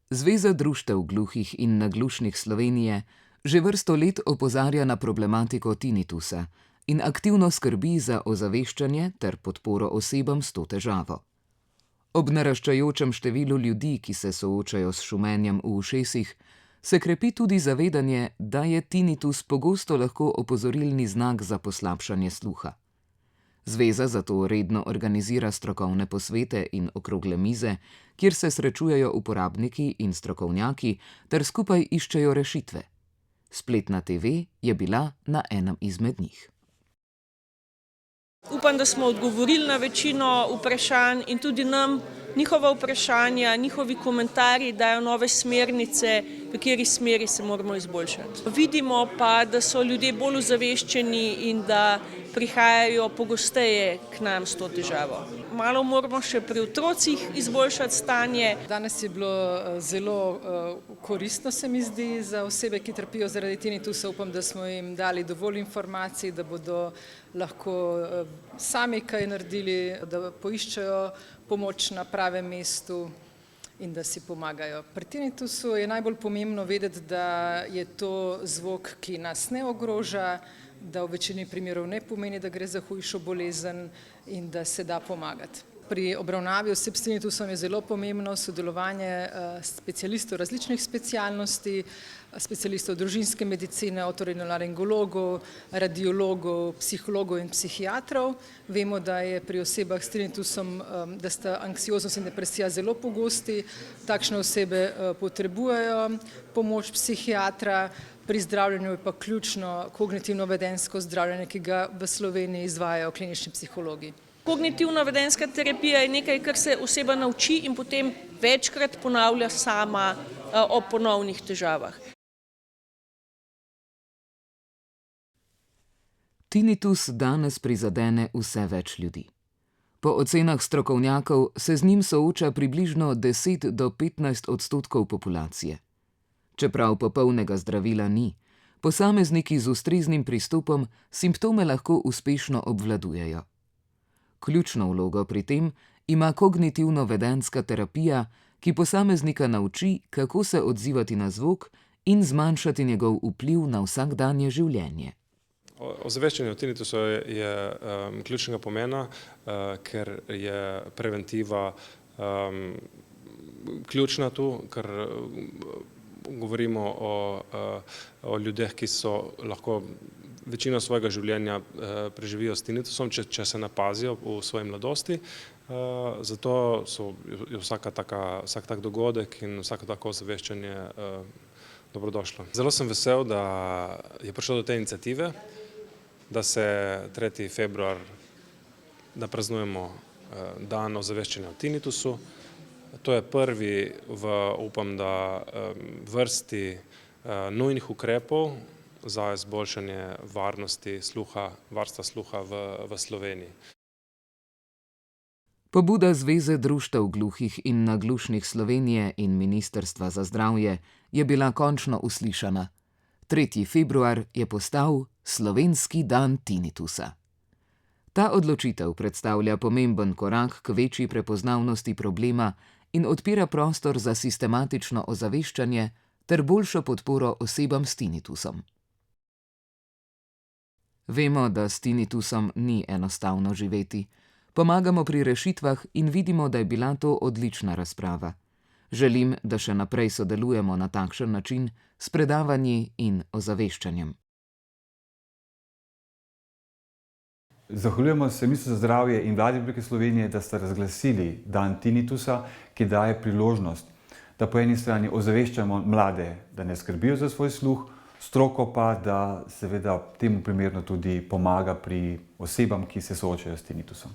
Zveza društev gluhih in naglušnih Slovenije že vrsto let opozarja na problematiko tinitusa in aktivno skrbi za ozaveščanje ter podporo osebam s to težavo. Ob naraščajočem številu ljudi, ki se soočajo s šumenjem v ušesih, se krepi tudi zavedanje, da je tinitus pogosto lahko opozorilni znak za poslabšanje sluha. Zveza zato redno organizira strokovne posvete in okrogle mize, kjer se srečujejo uporabniki in strokovnjaki ter skupaj iščejo rešitve. Spletna TV je bila na enem izmed njih. Upam, da smo odgovorili na večino vprašanj in tudi nam njihova vprašanja, njihovi komentarji dajo nove smernice, v kateri smeri se moramo izboljšati. Vidimo pa, da so ljudje bolj ozaveščeni in da prihajajo pogosteje k nam s to težavo. Malo moramo še pri otrocih izboljšati stanje. Danes je bilo zelo koristno, se mi zdi, za osebe, ki trpijo zaradi tinitusa. Upam, da smo jim dali dovolj informacij, da bodo lahko sami kaj naredili, da poiščejo pomoč na pravem mestu in da si pomagajo. Pri tinitusu je najbolj pomembno vedeti, da je to zvok, ki nas ne ogroža, da v večini primerov ne pomeni, da gre za hujšo bolezen in da se da pomagati. Pri obravnavi oseb s tinitusom je zelo pomembno sodelovanje specialistov različnih specialnosti, specialistov družinske medicine, otorinolaringologov, radiologov, psihologov in psihiatrov. Vemo, da je pri osebah s tinitusom, da sta anksioznost in depresija zelo pogosti. Takšne osebe potrebujejo pomoč psihiatra. Pri zdravljenju je pa ključno kognitivno-vedenjsko zdravljenje, ki ga v Sloveniji izvajajo klinični psihologi. Kognitivno-vedenjska terapija je nekaj, kar se oseba nauči in potem večkrat ponavlja sama ob ponovnih težavah. Tinitus danes prizadene vse več ljudi. Po ocenah strokovnjakov se z njim sooča približno 10 do 15% populacije. Čeprav popolnega zdravila ni, posamezniki z ustreznim pristopom simptome lahko uspešno obvladujejo. Ključno vlogo pri tem ima kognitivno-vedenjska terapija, ki posameznika nauči, kako se odzivati na zvok in zmanjšati njegov vpliv na vsakdanje življenje. Ozaveščanje o tinitusu je ključnega pomena, ker je preventiva ključna tu, ker govorimo o ljudeh, ki so lahko večino svojega življenja preživijo s tinitusom, če se ne pazijo v svoji mladosti. Zato je vsak tak dogodek in vsako tako ozaveščanje dobrodošlo. Zelo sem vesel, da je prišlo do te iniciative, da se 3. februar, da praznujemo dan ozaveščanja o tinitusu. To je prvi upam, da vrsti nujnih ukrepov za izboljšanje varnosti sluha, varstva sluha v Sloveniji. Pobuda Zveze društev gluhih in naglušnih Slovenije in Ministrstva za zdravje je bila končno uslišana. 3. februar je postal Slovenski dan tinitusa. Ta odločitev predstavlja pomemben korak k večji prepoznavnosti problema in odpira prostor za sistematično ozaveščanje ter boljšo podporo osebam s tinitusom. Vemo, da s tinitusom ni enostavno živeti. Pomagamo pri rešitvah in vidimo, da je bila to odlična razprava. Želim, da še naprej sodelujemo na takšen način s predavanji in ozaveščanjem. Zahvaljujemo se Ministrstvu za zdravje in Vladi Republike Slovenije, da sta razglasili dan tinitusa, ki daje priložnost, da po eni strani ozaveščamo mlade, da ne skrbijo za svoj sluh, stroko pa, da seveda temu primerno tudi pomaga pri osebam, ki se soočajo s tinitusom.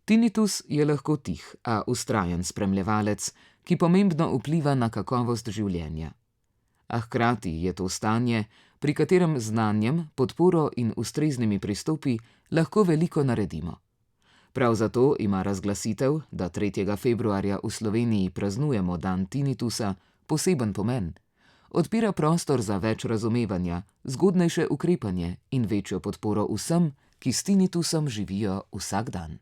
Tinitus je lahko tih, a vztrajen spremljevalec, ki pomembno vpliva na kakovost življenja. A hkrati je to stanje, pri katerem z znanjem, podporo in ustreznimi pristopi lahko veliko naredimo. Prav zato ima razglasitev, da 3. februarja v Sloveniji praznujemo dan tinitusa, poseben pomen. Odpira prostor za več razumevanja, zgodnejše ukrepanje in večjo podporo vsem, ki s tinitusom živijo vsak dan.